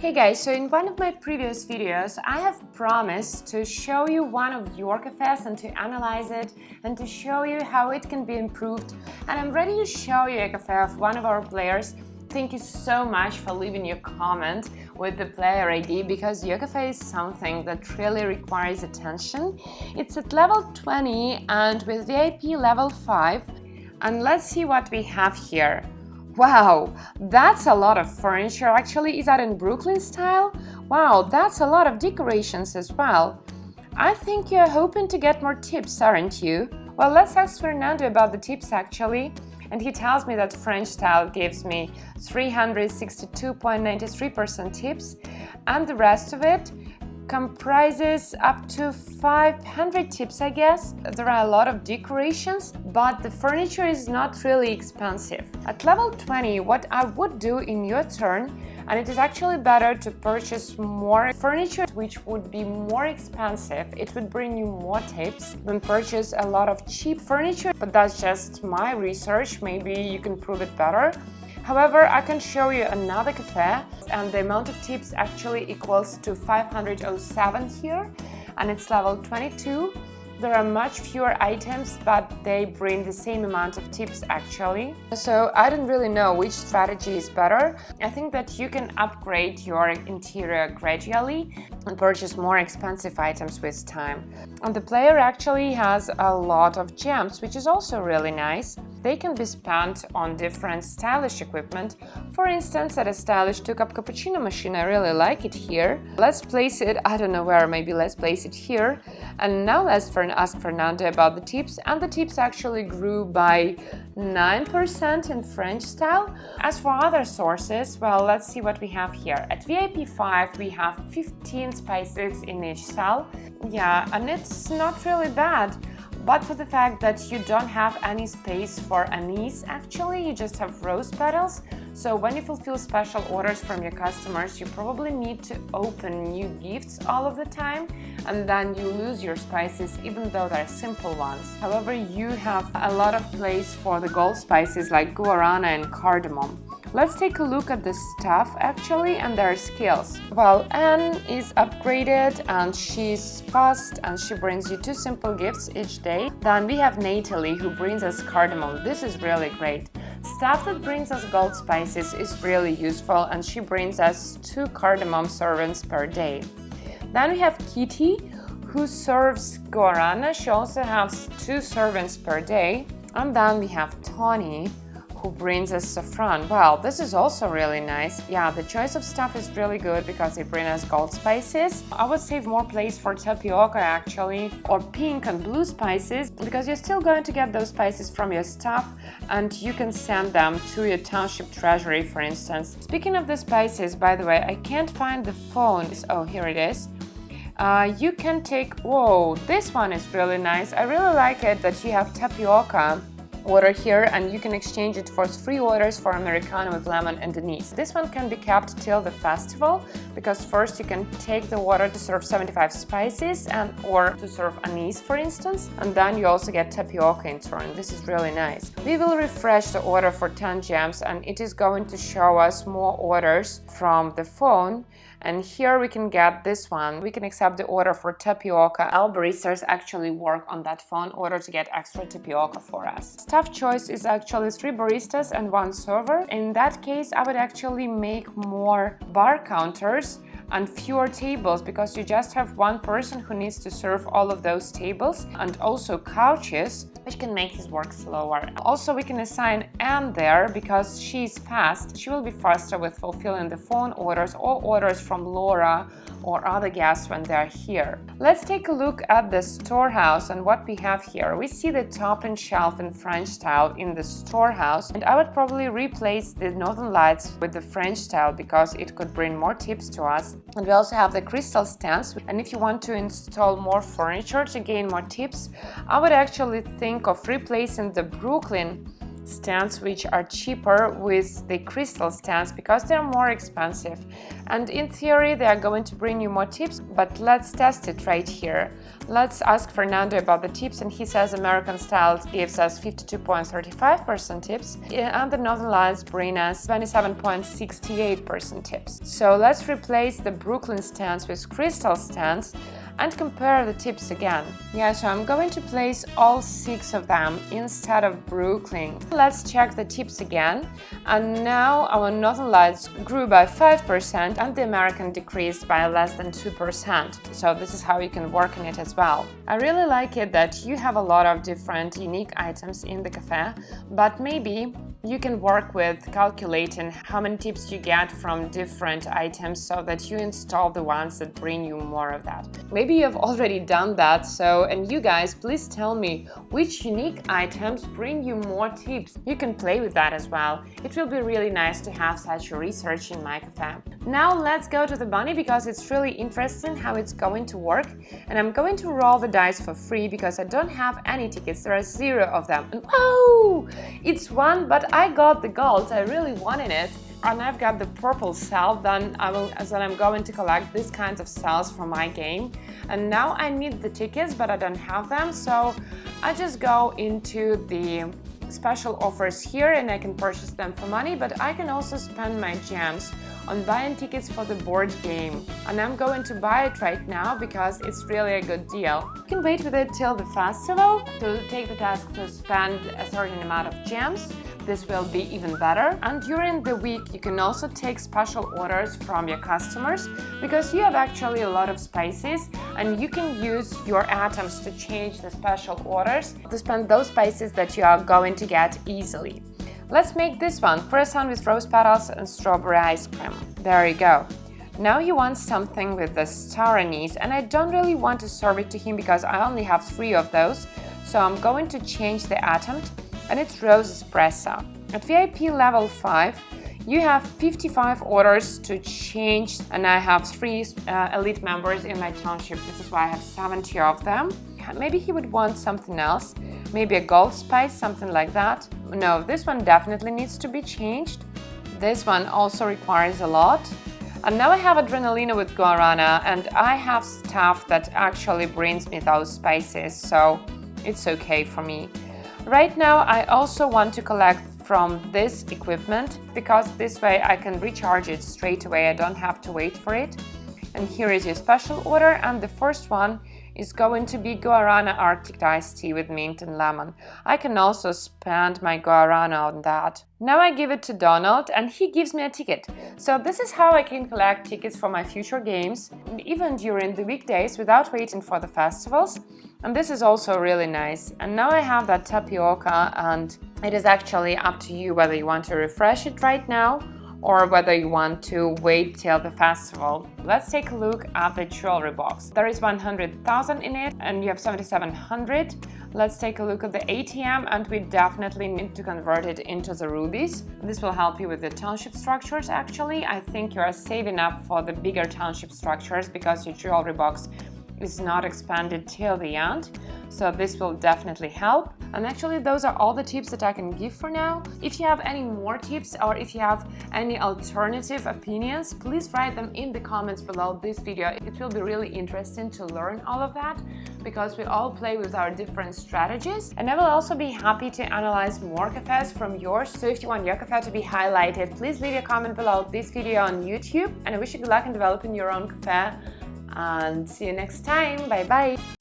Hey guys, so in one of my previous videos, I have promised to show you one of your cafes and to analyze it and to show you how it can be improved. And I'm ready to show you a cafe of one of our players. Thank you so much for leaving your comment with the player ID because your cafe is something that really requires attention. It's at level 20 and with VIP level 5. And let's see what we have here. Wow, that's a lot of furniture. Actually, is that in Brooklyn style? Wow, that's a lot of decorations as well. I think you're hoping to get more tips, aren't you? Well, let's ask Fernando about the tips actually. And he tells me that French style gives me 362.93% tips, and the rest of it comprises up to 500 tips, I guess. There are a lot of decorations, but the furniture is not really expensive. At level 20, what I would do in your turn, and it is actually better to purchase more furniture which would be more expensive, it would bring you more tips than purchase a lot of cheap furniture, but that's just my research, maybe you can prove it better. However, I can show you another cafe and the amount of tips actually equals to 507 here, and it's level 22. There are much fewer items, but they bring the same amount of tips actually. So I don't really know which strategy is better. I think that you can upgrade your interior gradually and purchase more expensive items with time. And the player actually has a lot of gems, which is also really nice. They can be spent on different stylish equipment. For instance, at a stylish 2-cup cappuccino machine, I really like it here. Let's place it, I don't know where, maybe let's place it here. And now let's ask Fernando about the tips. And the tips actually grew by 9% in French style. As for other sources, well, let's see what we have here. At VIP 5, we have 15 spices in each cell. Yeah, and it's not really bad. But for the fact that you don't have any space for anise, actually, you just have rose petals. So when you fulfill special orders from your customers, you probably need to open new gifts all of the time, and then you lose your spices even though they're simple ones. However, you have a lot of place for the gold spices like guarana and cardamom. Let's take a look at the staff actually and their skills. Well, Anne is upgraded and she's fast and she brings you 2 simple gifts each day. Then we have Natalie who brings us cardamom. This is really great. Staff that brings us gold spices is really useful and she brings us 2 cardamom servants per day. Then we have Kitty who serves guarana. She also has 2 servants per day. And then we have Tony who brings us saffron. Well, this is also really nice. Yeah, the choice of stuff is really good because they bring us gold spices. I would save more place for tapioca actually, or pink and blue spices, because you're still going to get those spices from your staff and you can send them to your township treasury, for instance. Speaking of the spices, by the way, I can't find the phone. Oh, here it is. You can take, whoa, this one is really nice. I really like it that you have tapioca water here and you can exchange it for 3 orders for Americano with lemon and anise. This one can be kept till the festival because first you can take the water to serve 75 spices and or to serve anise, for instance, and then you also get tapioca in turn. This is really nice. We will refresh the order for 10 gems and it is going to show us more orders from the phone. And here we can get this one. We can accept the order for tapioca. Our baristas actually work on that phone order to get extra tapioca for us. Staff choice is actually 3 baristas and 1 server. In that case, I would actually make more bar counters and fewer tables because you just have 1 person who needs to serve all of those tables, and also couches, which can make his work slower. Also, we can assign Anne there because she's fast. She will be faster with fulfilling the phone orders or orders from Laura or other guests when they're here. Let's take a look at the storehouse and what we have here. We see the top and shelf in French style in the storehouse, and I would probably replace the northern lights with the French style because it could bring more tips to us. And we also have the crystal stands, and if you want to install more furniture to gain more tips, I would actually think of replacing the Brooklyn stands which are cheaper with the crystal stands because they're more expensive. And in theory, they are going to bring you more tips, but let's test it right here. Let's ask Fernando about the tips, and he says American style gives us 52.35% tips, and the Northern Lights bring us 27.68% tips. So let's replace the Brooklyn stands with crystal stands and compare the tips again. Yeah, so I'm going to place all 6 of them instead of Brooklyn. Let's check the tips again. And now our Northern Lights grew by 5% and the American decreased by less than 2%. So this is how you can work on it as well. I really like it that you have a lot of different unique items in the cafe, but maybe you can work with calculating how many tips you get from different items so that you install the ones that bring you more of that. Maybe you have already done that, and you guys, please tell me which unique items bring you more tips. You can play with that as well. It will be really nice to have such research in My Café. Now let's go to the bunny because it's really interesting how it's going to work, and I'm going to roll the dice for free because I don't have any tickets. There are 0 of them. And oh, it's 1, but I got the gold. I really wanted it. And I've got the purple cell, then I'm going to collect these kinds of cells for my game. And now I need the tickets, but I don't have them, so I just go into the special offers here and I can purchase them for money, but I can also spend my gems on buying tickets for the board game. And I'm going to buy it right now because it's really a good deal. You can wait with it till the festival to take the task to spend a certain amount of gems. This will be even better. And during the week, you can also take special orders from your customers because you have actually a lot of spices and you can use your atoms to change the special orders to spend those spices that you are going to get easily. Let's make this one, croissant with rose petals and strawberry ice cream. There you go. Now he wants something with the star anise, and I don't really want to serve it to him because I only have 3 of those. So I'm going to change the atom, and it's rose espresso. At VIP level 5, you have 55 orders to change, and I have 3 elite members in my township. This is why I have 70 of them. Maybe he would want something else, maybe a gold spice, something like that. No, this one definitely needs to be changed. This one also requires a lot. And now I have adrenalina with guarana, and I have stuff that actually brings me those spices, so it's okay for me. Right now I also want to collect from this equipment because this way I can recharge it straight away. I don't have to wait for it. And here is your special order, and the first one is going to be guarana Arctic iced tea with mint and lemon. I can also spend my guarana on that. Now I give it to Donald and he gives me a ticket. So this is how I can collect tickets for my future games, even during the weekdays without waiting for the festivals. And this is also really nice. And now I have that tapioca, and it is actually up to you whether you want to refresh it right now or whether you want to wait till the festival. Let's take a look at the jewelry box. There is 100,000 in it and you have 7,700. Let's take a look at the ATM, and we definitely need to convert it into the rubies. This will help you with the township structures actually. I think you are saving up for the bigger township structures because your jewelry box is not expanded till the end, so this will definitely help. And actually those are all the tips that I can give for now. If you have any more tips or if you have any alternative opinions, please write them in the comments below this video. It will be really interesting to learn all of that because we all play with our different strategies, and I will also be happy to analyze more cafes from yours. So if you want your cafe to be highlighted, please leave a comment below this video on YouTube, and I wish you good luck in developing your own cafe. And see you next time. Bye bye.